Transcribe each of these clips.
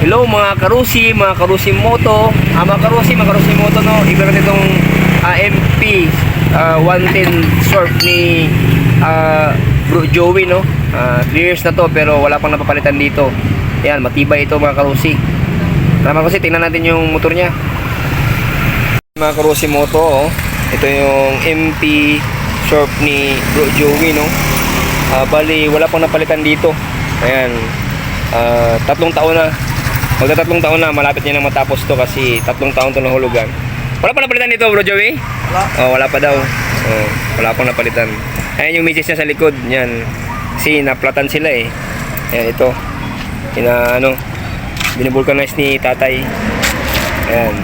Hello mga karusi moto. Mga karusi moto, no. Iba natin itong MP 110 Surf ni Bro Joey, no. 3 years na to pero wala pang napapalitan dito. Ayan, matibay ito mga karusi. Tara mga karusi, tingnan natin yung motor niya. Mga karusi moto, oh. Ito yung MP Surf ni Bro Joey, no. Bali wala pang napalitan dito. Ayan, 3 taon na. Magta 3 taon na, malapit niya na matapos to kasi 3 taon to nahulugan. Wala pa napalitan dito, Bro Joey? Wala. Oh, wala pa daw. Oh, wala pang napalitan. Ayan yung message niya sa likod, yan. Kasi naplatan sila eh. Ayan ito. Binivulcanize ni tatay. Ayan.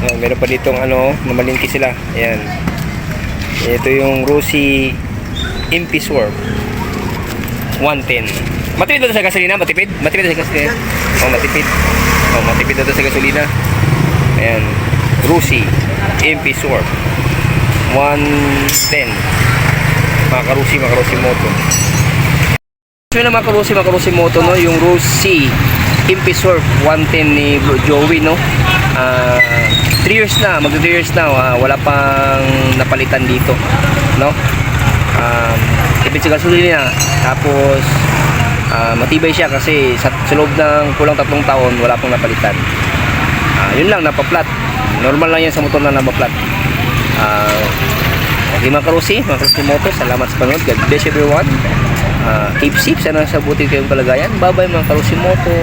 Ayan, meron pa ditong namalingki sila. Ayan. Ito yung Rossi MP Surf 110. Matipid ba ito sa gasolina? Matipid? Matipid ito sa gasolina? Oh, matipid. Oh, matipid ito sa gasolina. Ayan. Rossi MP Surf 110. Mga karusi moto. So yun na mga karusi moto, no? Yung Rossi MP Surf 110 ni Bro Joey, no? 3 years na, magto 3 years na, wala pang napalitan dito, no? Tipid sa gasolina, tapos matibay siya kasi sa loob ng kulang 3 taon wala pang napalitan. Yun lang, napaplat. Normal lang yan sa motor na napaplat. Okay mga karusi moto, salamat sa panood. God bless everyone. Keep safe, sana sa buti kayong kalagayan. Bye bye mga karusi moto.